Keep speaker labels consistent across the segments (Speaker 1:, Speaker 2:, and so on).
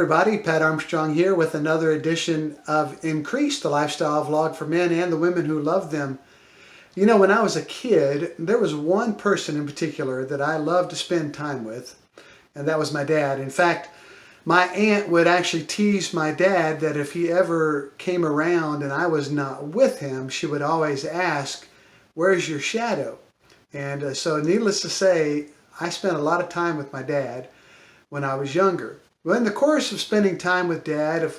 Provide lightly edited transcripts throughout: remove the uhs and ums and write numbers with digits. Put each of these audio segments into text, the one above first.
Speaker 1: everybody, Pat Armstrong here with another edition of Increase, the lifestyle vlog for men and the women who love them. You know, when I was a kid, there was one person in particular that I loved to spend time with, and that was my dad. In fact, my aunt would actually tease my dad that if he ever came around and I was not with him, she would always ask, "Where's your shadow?" And so needless to say, I spent a lot of time with my dad when I was younger. Well, in the course of spending time with Dad,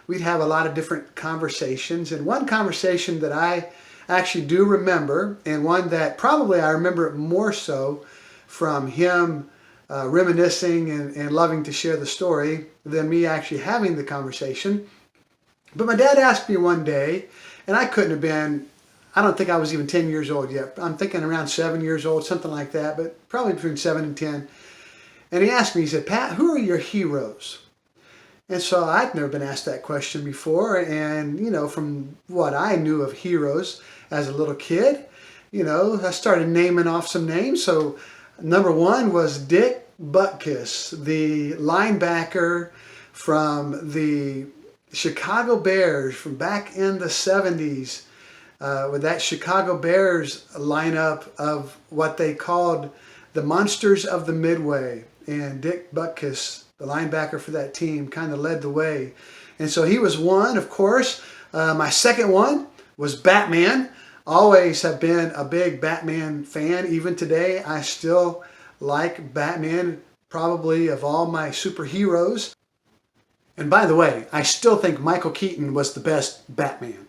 Speaker 1: we'd have a lot of different conversations. And one conversation that I actually do remember, and one that probably I remember it more so from him reminiscing and loving to share the story than me actually having the conversation. But my dad asked me one day, and I couldn't have been, I don't think I was even 10 years old yet. I'm thinking around 7 years old, something like that, but probably between 7 and 10. And he asked me, he said, "Pat, who are your heroes?" And so I'd never been asked that question before. And, you know, from what I knew of heroes as a little kid, you know, I started naming off some names. So number one was Dick Butkus, the linebacker from the Chicago Bears from back in the 70s, with that Chicago Bears lineup of what they called the Monsters of the Midway. And Dick Butkus, the linebacker for that team, kind of led the way. And so he was one, of course. My second one was Batman. Always have been a big Batman fan. Even today, I still like Batman, probably of all my superheroes. And by the way, I still think Michael Keaton was the best Batman.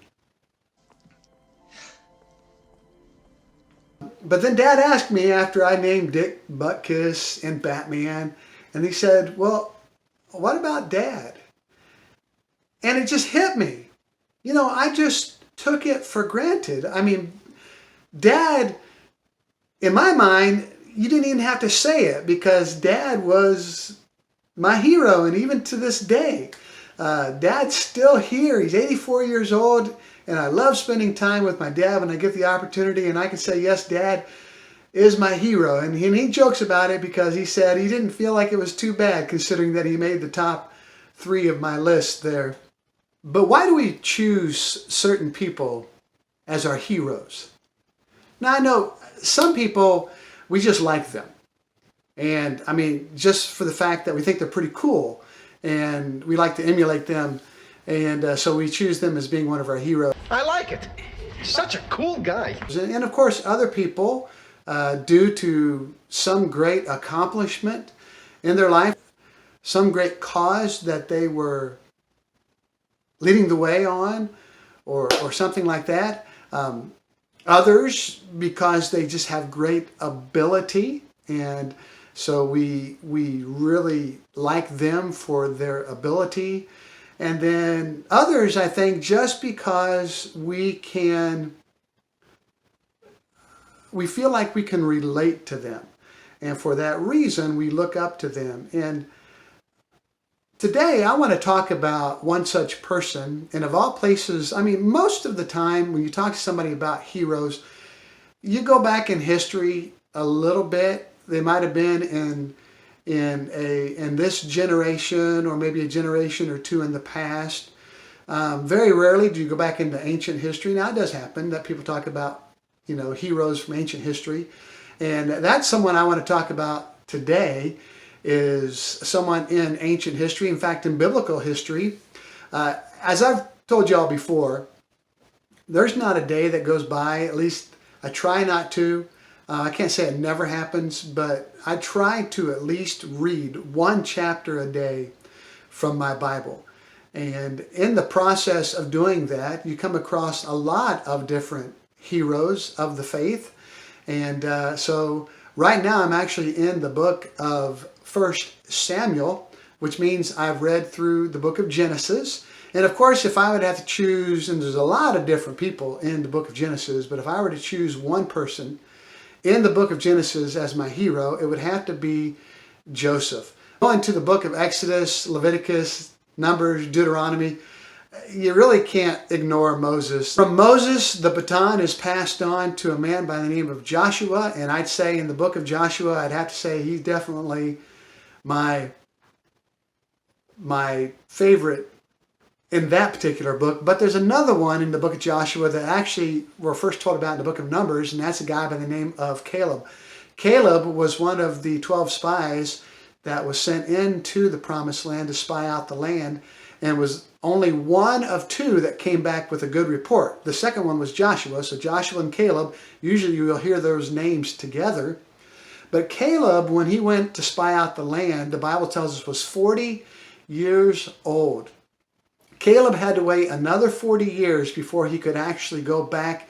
Speaker 1: But then Dad asked me after I named Dick Butkus and Batman, and he said, "Well, what about Dad?" And it just hit me. You know, I just took it for granted. I mean, Dad, in my mind, you didn't even have to say it because Dad was my hero. And even to this day, Dad's still here. He's 84 years old. And I love spending time with my dad when I get the opportunity, and I can say, yes, Dad is my hero. And he jokes about it because he said he didn't feel like it was too bad considering that he made the top 3 of my list there. But why do we choose certain people as our heroes? Now, I know some people, we just like them. And I mean, just for the fact that we think they're pretty cool and we like to emulate them. And so we choose them as being one of our heroes.
Speaker 2: I like it. He's such a cool guy.
Speaker 1: And of course, other people, due to some great accomplishment in their life, some great cause that they were leading the way on, or something like that. Others, because they just have great ability, and so we really like them for their ability. And then others, I think, just because we feel like we can relate to them. And for that reason, we look up to them. And today, I want to talk about one such person. And of all places, I mean, most of the time when you talk to somebody about heroes, you go back in history a little bit. They might have been in this generation, or maybe a generation or two in the past. Very rarely do you go back into ancient history. Now, it does happen that people talk about, you know, heroes from ancient history. And that's someone I want to talk about today, is someone in ancient history. In fact, in biblical history, as I've told y'all before, there's not a day that goes by, at least I try not to. I can't say it never happens, but I try to at least read one chapter a day from my Bible. And in the process of doing that, you come across a lot of different heroes of the faith. And so right now I'm actually in the book of 1 Samuel, which means I've read through the book of Genesis. And of course, if I would have to choose, and there's a lot of different people in the book of Genesis, but if I were to choose one person in the book of Genesis as my hero, it would have to be Joseph. Going to the book of Exodus, Leviticus, Numbers, Deuteronomy, you really can't ignore Moses. From Moses, the baton is passed on to a man by the name of Joshua, and I'd say in the book of Joshua, I'd have to say he's definitely my my favorite in that particular book. But there's another one in the book of Joshua that actually we're first told about in the book of Numbers, and that's a guy by the name of Caleb. Caleb was one of the 12 spies that was sent into the promised land to spy out the land, and was only one of two that came back with a good report. The second one was Joshua. So Joshua and Caleb, usually you'll hear those names together. But Caleb, when he went to spy out the land, the Bible tells us was 40 years old. Caleb had to wait another 40 years before he could actually go back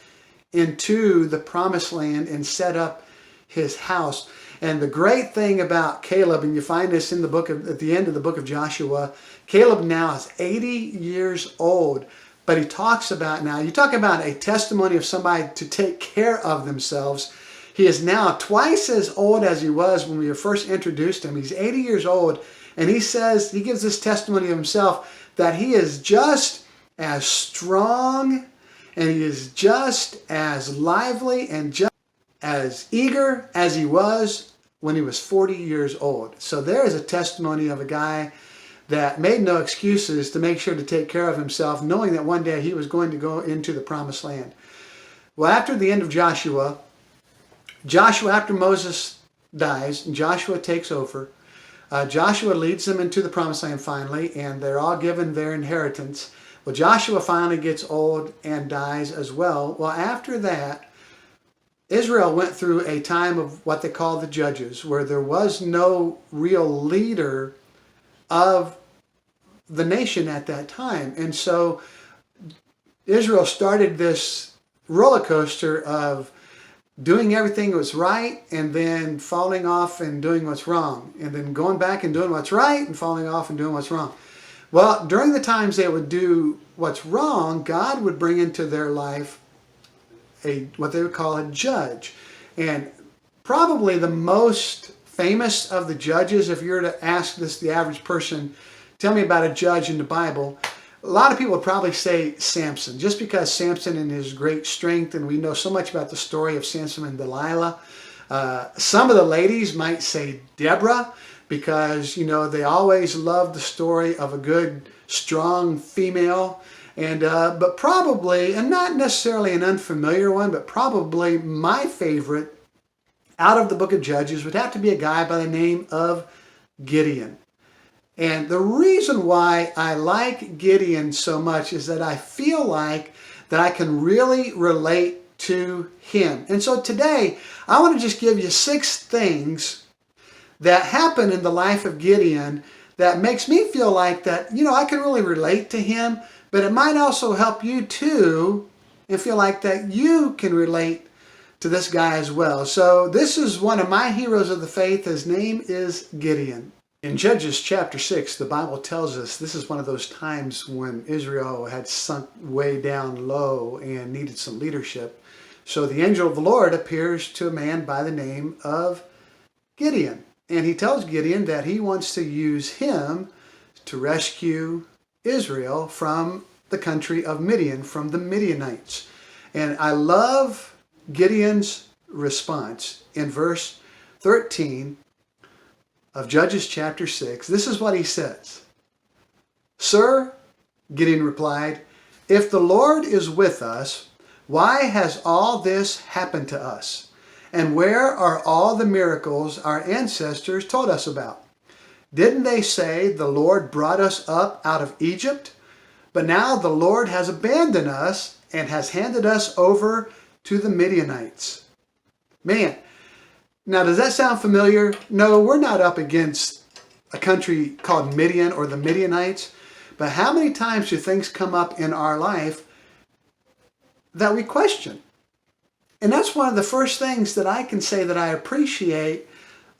Speaker 1: into the promised land and set up his house. And the great thing about Caleb, and you find this in the book at the end of the book of Joshua, Caleb now is 80 years old. But he talks about now, you talk about a testimony of somebody to take care of themselves. He is now twice as old as he was when we were first introduced him. He's 80 years old, and he says, he gives this testimony of himself that he is just as strong, and he is just as lively and just as eager as he was when he was 40 years old. So there is a testimony of a guy that made no excuses to make sure to take care of himself, knowing that one day he was going to go into the promised land. Well, after the end of Joshua, after Moses dies, and Joshua takes over, Joshua leads them into the promised land finally, and they're all given their inheritance. Well, Joshua finally gets old and dies as well. Well, after that, Israel went through a time of what they call the Judges, where there was no real leader of the nation at that time. And so Israel started this roller coaster of doing everything that was right and then falling off and doing what's wrong, and then going back and doing what's right and falling off and doing what's wrong. Well, during the times they would do what's wrong, God would bring into their life what they would call a judge. And probably the most famous of the judges, if you were to ask the average person, tell me about a judge in the Bible, a lot of people would probably say Samson, just because Samson and his great strength, and we know so much about the story of Samson and Delilah. Some of the ladies might say Deborah, because, you know, they always loved the story of a good, strong female. And but probably, and not necessarily an unfamiliar one, but probably my favorite out of the book of Judges would have to be a guy by the name of Gideon. And the reason why I like Gideon so much is that I feel like that I can really relate to him. And so today, I want to just give you 6 things that happen in the life of Gideon that makes me feel like that, you know, I can really relate to him. But it might also help you too, and feel like that you can relate to this guy as well. So this is one of my heroes of the faith. His name is Gideon. In Judges chapter 6, the Bible tells us this is one of those times when Israel had sunk way down low and needed some leadership. So the angel of the Lord appears to a man by the name of Gideon. And he tells Gideon that he wants to use him to rescue Israel from the country of Midian, from the Midianites. And I love Gideon's response in verse 13 of Judges chapter 6. This is what he says. "Sir," Gideon replied, "if the Lord is with us, why has all this happened to us? And where are all the miracles our ancestors told us about? Didn't they say the Lord brought us up out of Egypt? But now the Lord has abandoned us and has handed us over to the Midianites." Man, now does that sound familiar? No, we're not up against a country called Midian or the Midianites. But how many times do things come up in our life that we question? And that's one of the first things that I can say that I appreciate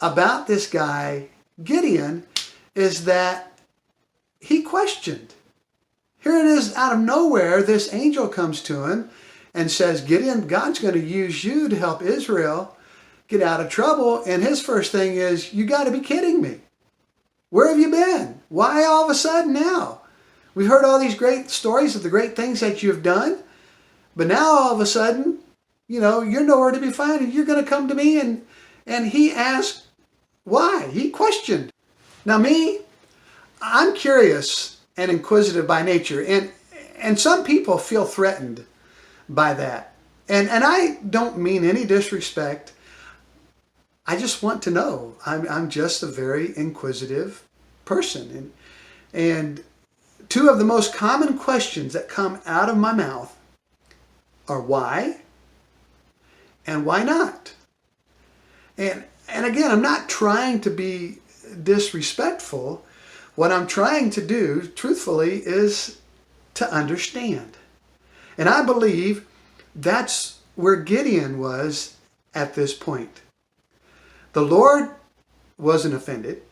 Speaker 1: about this guy, Gideon, is that he questioned. Here it is, out of nowhere, this angel comes to him and says, "Gideon, God's going to use you to help Israel get out of trouble." And his first thing is, "You got to be kidding me. Where have you been? Why all of a sudden now? We've heard all these great stories of the great things that you've done, but now all of a sudden, you know, you're nowhere to be found, and you're going to come to me." And he asked why. He questioned. Now me, I'm curious and inquisitive by nature, and some people feel threatened by that. And I don't mean any disrespect. I just want to know. I'm just a very inquisitive person. And two of the most common questions that come out of my mouth are why and why not. And again, I'm not trying to be disrespectful. What I'm trying to do, truthfully, is to understand. And I believe that's where Gideon was at this point. The Lord wasn't offended.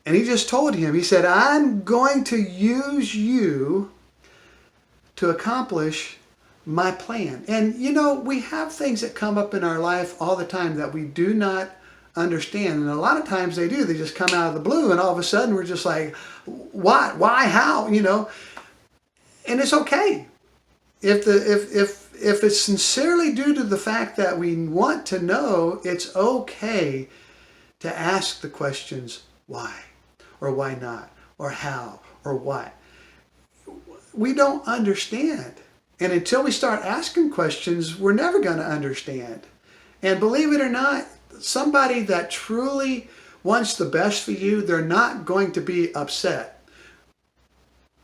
Speaker 1: And he just told him, he said, I'm going to use you to accomplish my plan. And you know, we have things that come up in our life all the time that we do not understand. And a lot of times they do. They just come out of the blue, and all of a sudden we're just like, what? Why? How? You know? And it's okay. If it's sincerely due to the fact that we want to know, it's okay to ask the questions why, or why not, or how, or what. We don't understand. And until we start asking questions, we're never going to understand. And believe it or not, somebody that truly wants the best for you, they're not going to be upset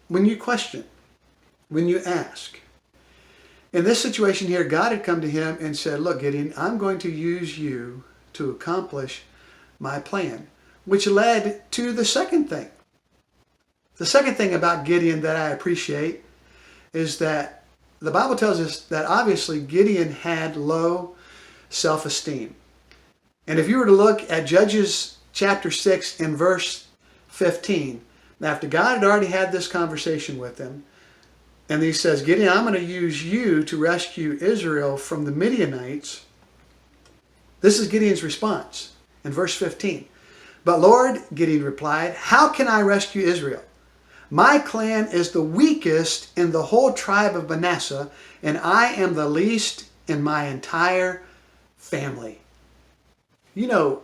Speaker 1: when you question, when you ask. In this situation here, God had come to him and said, look, Gideon, I'm going to use you to accomplish my plan, which led to the second thing. The second thing about Gideon that I appreciate is that the Bible tells us that obviously Gideon had low self-esteem. And if you were to look at Judges chapter 6 and verse 15, after God had already had this conversation with him, and he says, Gideon, I'm going to use you to rescue Israel from the Midianites. This is Gideon's response in verse 15. But Lord, Gideon replied, how can I rescue Israel? My clan is the weakest in the whole tribe of Manasseh, and I am the least in my entire family. You know,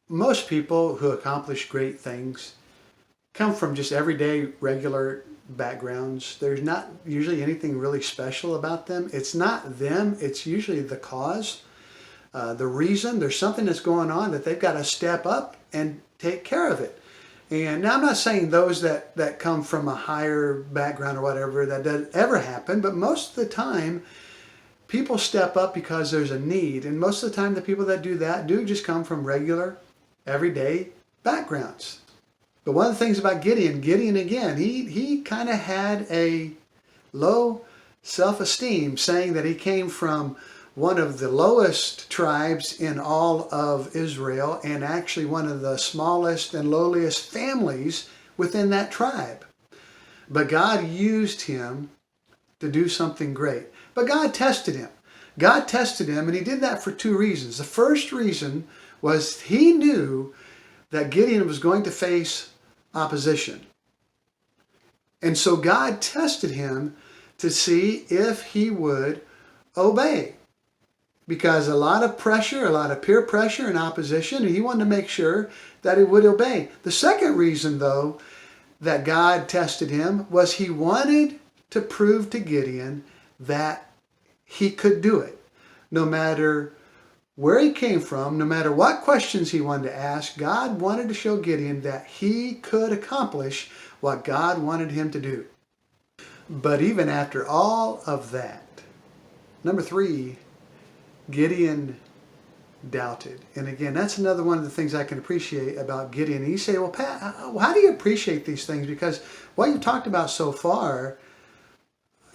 Speaker 1: most people who accomplish great things come from just everyday, regular backgrounds. There's not usually anything really special about them. It's not them. It's usually the cause, the reason. There's something that's going on that they've got to step up and take care of it. And now I'm not saying those that come from a higher background or whatever, that doesn't ever happen, but most of the time people step up because there's a need. And most of the time the people that do that do just come from regular, everyday backgrounds. But one of the things about Gideon again, he kind of had a low self-esteem, saying that he came from one of the lowest tribes in all of Israel, and actually one of the smallest and lowliest families within that tribe. But God used him to do something great. But God tested him. God tested him, and he did that for two reasons. The first reason was he knew that Gideon was going to face opposition. And so God tested him to see if he would obey. Because a lot of pressure, a lot of peer pressure and opposition, and he wanted to make sure that he would obey. The second reason, though, that God tested him was he wanted to prove to Gideon that he could do it. No matter where he came from, no matter what questions he wanted to ask, God wanted to show Gideon that he could accomplish what God wanted him to do. But even after all of that, number 3, Gideon doubted. And again, that's another one of the things I can appreciate about Gideon. And you say, well, Pat, how do you appreciate these things? Because what you've talked about so far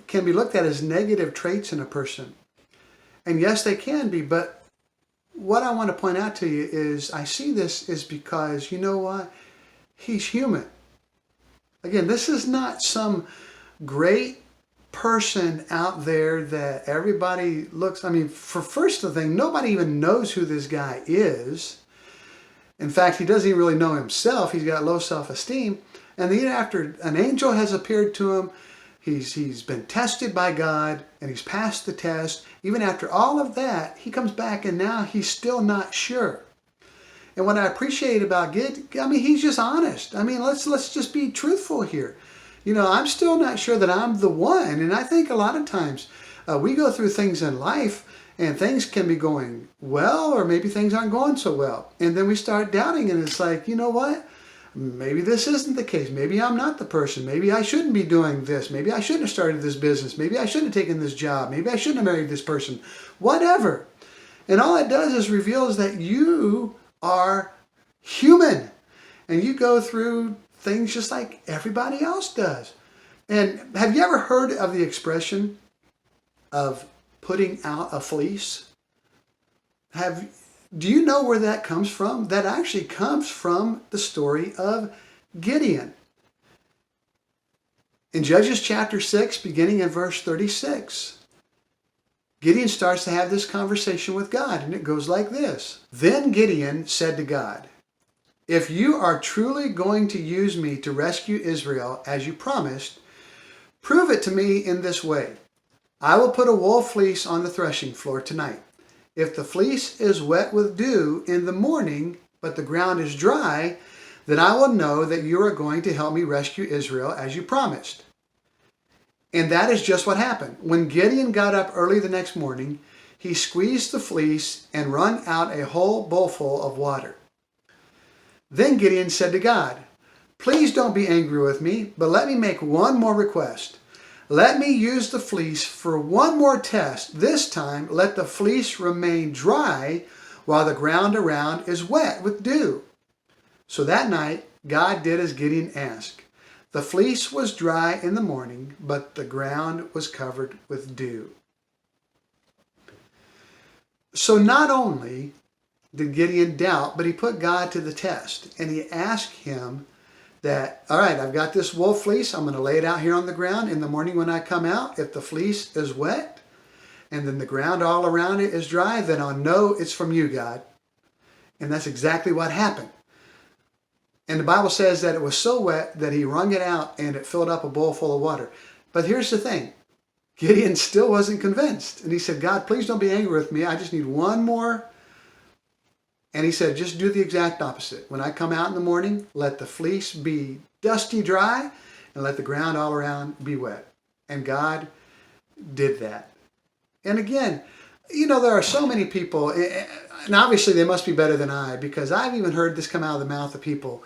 Speaker 1: can be looked at as negative traits in a person. And yes, they can be, but what I want to point out to you is I see this is because, you know what? He's human. Again, this is not some great person out there that everybody looks, I mean, for first the thing, nobody even knows who this guy is. In fact, he doesn't even really know himself. He's got low self-esteem. And then after an angel has appeared to him, he's been tested by God, and he's passed the test. Even after all of that, he comes back, and now he's still not sure. And what I appreciate about Gideon, I mean, he's just honest. I mean, let's just be truthful here. I'm still not sure that I'm the one. And I think a lot of times we go through things in life and things can be going well, or maybe things aren't going so well. And then we start doubting, and it's like, you know what? Maybe this isn't the case. Maybe I'm not the person. Maybe I shouldn't be doing this. Maybe I shouldn't have started this business. Maybe I shouldn't have taken this job. Maybe I shouldn't have married this person. Whatever. And all it does is reveals that you are human. And you go through things just like everybody else does. And have you ever heard of the expression of putting out a fleece? Do you know where that comes from? That actually comes from the story of Gideon. In Judges chapter 6, beginning in verse 36, Gideon starts to have this conversation with God, and it goes like this. Then Gideon said to God, "If you are truly going to use me to rescue Israel as you promised, prove it to me in this way. I will put a wool fleece on the threshing floor tonight. If the fleece is wet with dew in the morning, but the ground is dry, then I will know that you are going to help me rescue Israel as you promised." And that is just what happened. When Gideon got up early the next morning, he squeezed the fleece and wrung out a whole bowlful of water. Then Gideon said to God, "Please don't be angry with me, but let me make one more request. Let me use the fleece for one more test. This time, let the fleece remain dry while the ground around is wet with dew." So that night, God did as Gideon asked. The fleece was dry in the morning, but the ground was covered with dew. So not only did Gideon doubt, but he put God to the test. And he asked him that, all right, I've got this wool fleece. I'm going to lay it out here on the ground. In the morning when I come out, if the fleece is wet and then the ground all around it is dry, then I'll know it's from you, God. And that's exactly what happened. And the Bible says that it was so wet that he wrung it out and it filled up a bowl full of water. But here's the thing. Gideon still wasn't convinced. And he said, "God, please don't be angry with me. I just need one more." And he said, just do the exact opposite. When I come out in the morning, let the fleece be dusty dry and let the ground all around be wet. And God did that. And again, there are so many people, and obviously they must be better than I, because I've even heard this come out of the mouth of people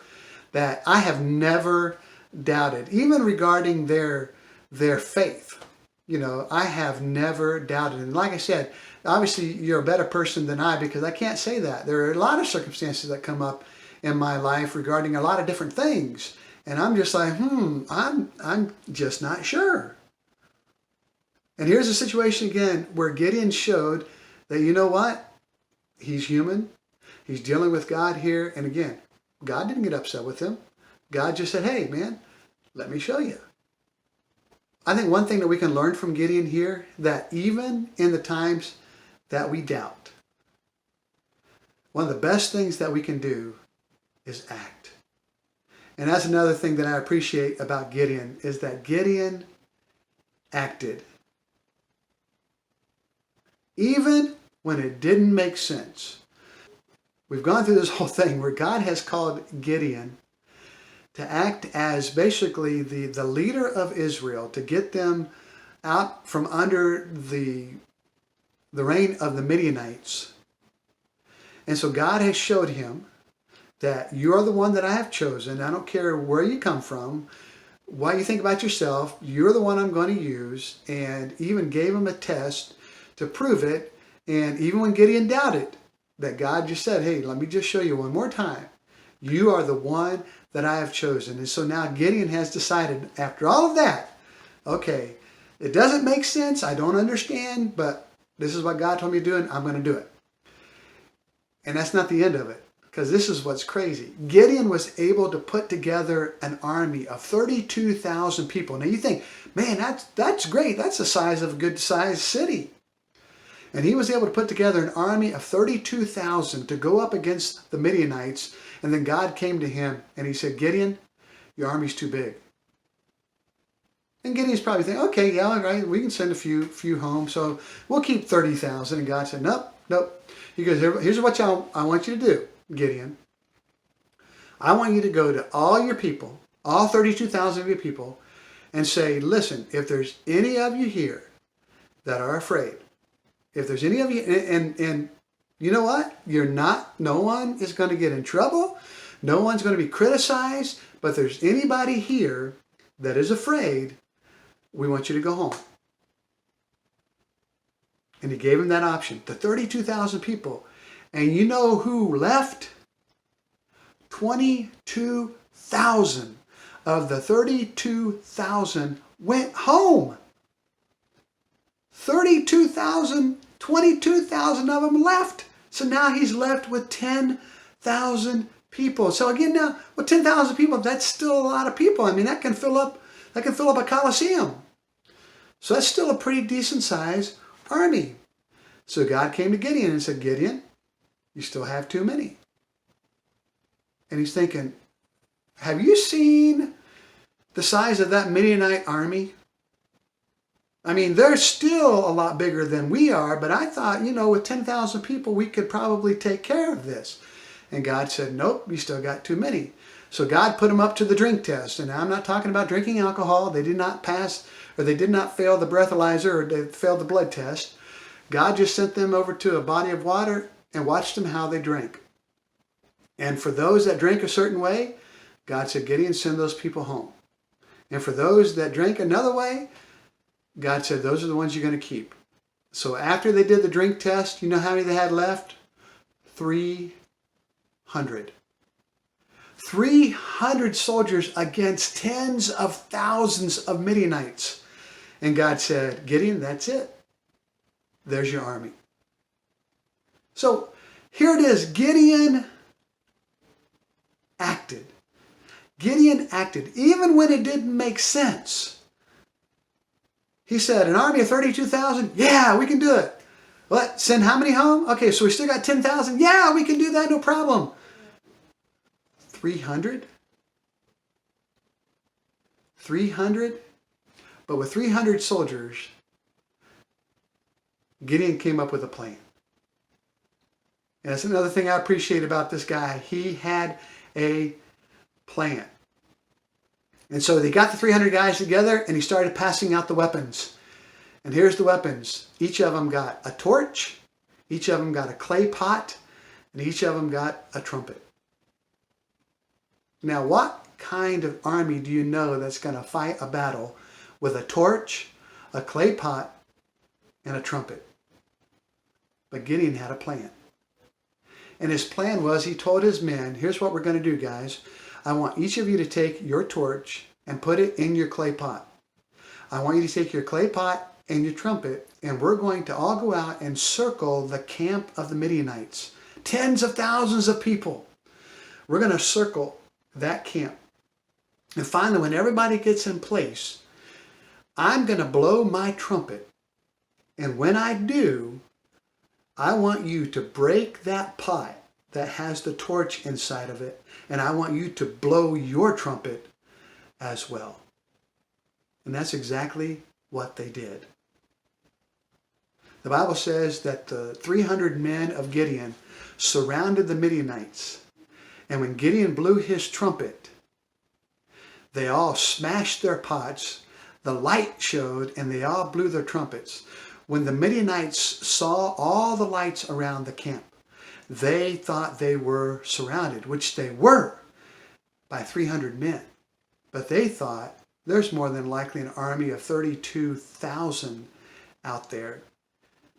Speaker 1: that I have never doubted, even regarding their faith. I have never doubted. And like I said, obviously you're a better person than I, because I can't say that. There are a lot of circumstances that come up in my life regarding a lot of different things. And I'm just like, I'm just not sure. And here's a situation again where Gideon showed that, you know what? He's human. He's dealing with God here. And again, God didn't get upset with him. God just said, "Hey, man, let me show you." I think one thing that we can learn from Gideon here, that even in the times that we doubt, one of the best things that we can do is act. And that's another thing that I appreciate about Gideon, is that Gideon acted. Even when it didn't make sense. We've gone through this whole thing where God has called Gideon to act as basically the leader of Israel, to get them out from under the reign of the Midianites. And so God has showed him that you are the one that I have chosen. I don't care where you come from, what you think about yourself, you're the one I'm going to use. And even gave him a test to prove it. And even when Gideon doubted, that God just said, "Hey, let me just show you one more time. You are the one that I have chosen." And so now Gideon has decided, after all of that, okay, it doesn't make sense, I don't understand, but this is what God told me to do, and I'm going to do it. And that's not the end of it, because this is what's crazy. Gideon was able to put together an army of 32,000 people. Now you think, man, that's great. That's the size of a good-sized city. And he was able to put together an army of 32,000 to go up against the Midianites. And then God came to him and he said, "Gideon, your army's too big." And Gideon's probably thinking, okay, yeah, all right, we can send a few home, so we'll keep 30,000. And God said, nope. He goes, "Here's what I want you to do. Gideon, I want you to go to all your people, all 32,000 of your people, and say, listen, if there's any of you here that are afraid, if there's any of you, and you know what? No one is going to get in trouble. No one's going to be criticized. But if there's anybody here that is afraid, we want you to go home. And he gave him that option, the 32,000 people. And you know who left? 22,000 of the 32,000 went home. 32,000, 22,000 of them left. So now he's left with 10,000 people. So again now, with 10,000 people, that's still a lot of people. I mean, that can fill up a coliseum. So that's still a pretty decent sized army. So God came to Gideon and said, Gideon, you still have too many. And he's thinking, have you seen the size of that Midianite army? I mean, they're still a lot bigger than we are, but I thought, with 10,000 people, we could probably take care of this. And God said, nope, you still got too many. So God put them up to the drink test. And I'm not talking about drinking alcohol. They did not pass, or they did not fail the breathalyzer, or they failed the blood test. God just sent them over to a body of water and watched them how they drank. And for those that drank a certain way, God said, Gideon, send those people home. And for those that drank another way, God said, those are the ones you're going to keep. So after they did the drink test, you know how many they had left? 300. 300 soldiers against tens of thousands of Midianites. And God said, Gideon, that's it. There's your army. So here it is. Gideon acted. Gideon acted even when it didn't make sense. He said, an army of 32,000? Yeah, we can do it. What? Send how many home? Okay, so we still got 10,000? Yeah, we can do that, no problem. 300? 300? But with 300 soldiers, Gideon came up with a plan. And that's another thing I appreciate about this guy. He had a plan. And so they got the 300 guys together and he started passing out the weapons. And here's the weapons. Each of them got a torch, each of them got a clay pot, and each of them got a trumpet. Now, what kind of army do you know that's going to fight a battle with a torch, a clay pot, and a trumpet? But Gideon had a plan. And his plan was, he told his men, here's what we're going to do, guys. I want each of you to take your torch and put it in your clay pot. I want you to take your clay pot and your trumpet, and we're going to all go out and circle the camp of the Midianites. Tens of thousands of people. We're going to circle that camp. And finally, when everybody gets in place, I'm going to blow my trumpet. And when I do, I want you to break that pot that has the torch inside of it, and I want you to blow your trumpet as well. And that's exactly what they did. The Bible says that the 300 men of Gideon surrounded the Midianites. And when Gideon blew his trumpet, they all smashed their pots. The light showed, and they all blew their trumpets. When the Midianites saw all the lights around the camp, they thought they were surrounded, which they were, by 300 men. But they thought there's more than likely an army of 32,000 out there,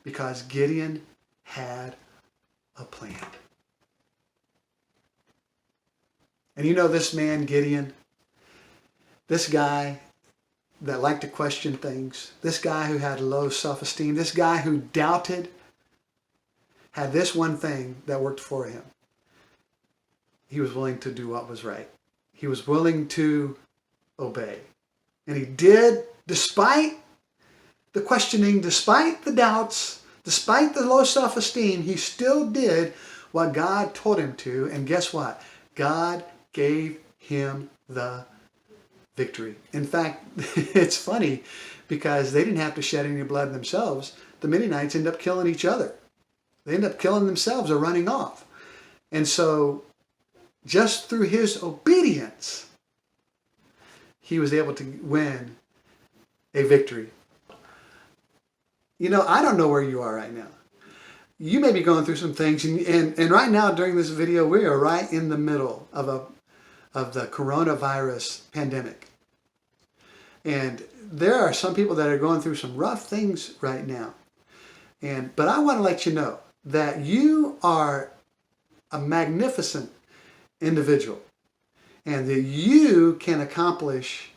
Speaker 1: because Gideon had a plan. And you know this man, Gideon, this guy that liked to question things, this guy who had low self-esteem, this guy who doubted, had this one thing that worked for him. He was willing to do what was right. He was willing to obey. And he did, despite the questioning, despite the doubts, despite the low self-esteem, he still did what God told him to. And guess what? God gave him the victory. In fact, it's funny because they didn't have to shed any blood themselves. The Midianites end up killing each other. They end up killing themselves or running off. And so just through his obedience, he was able to win a victory. You know, I don't know where you are right now. You may be going through some things, and right now during this video, we are right in the middle of the coronavirus pandemic. And there are some people that are going through some rough things right now. But I want to let you know that you are a magnificent individual and that you can accomplish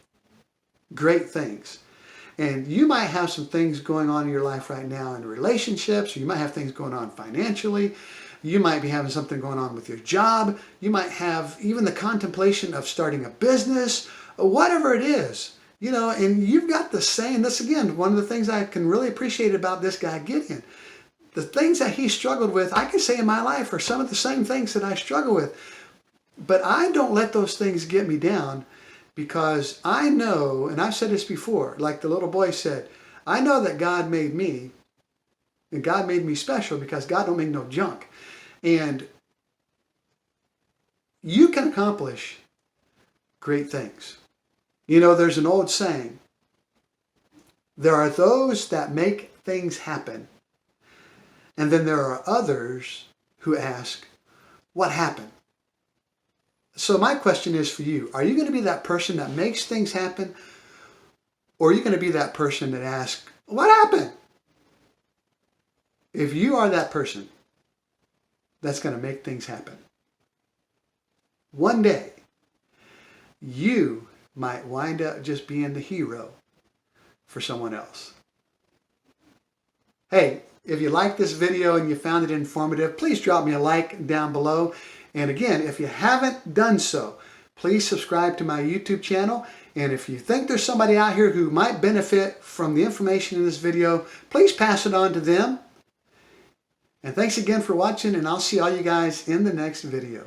Speaker 1: great things. And you might have some things going on in your life right now in relationships, or you might have things going on financially. You might be having something going on with your job. You might have even the contemplation of starting a business, whatever it is. You know, and you've got the same, this again, one of the things I can really appreciate about this guy, Gideon. The things that he struggled with, I can say in my life are some of the same things that I struggle with. But I don't let those things get me down, because I know, and I've said this before, like the little boy said, I know that God made me, and God made me special because God don't make no junk. And you can accomplish great things. You know, there's an old saying, there are those that make things happen, and then there are others who ask, what happened? So my question is for you, are you going to be that person that makes things happen, or are you going to be that person that asks, what happened? If you are that person that's going to make things happen, one day you might wind up just being the hero for someone else. Hey, if you liked this video and you found it informative, please drop me a like down below. And again, if you haven't done so, please subscribe to my YouTube channel. And if you think there's somebody out here who might benefit from the information in this video, please pass it on to them. And thanks again for watching, and I'll see all you guys in the next video.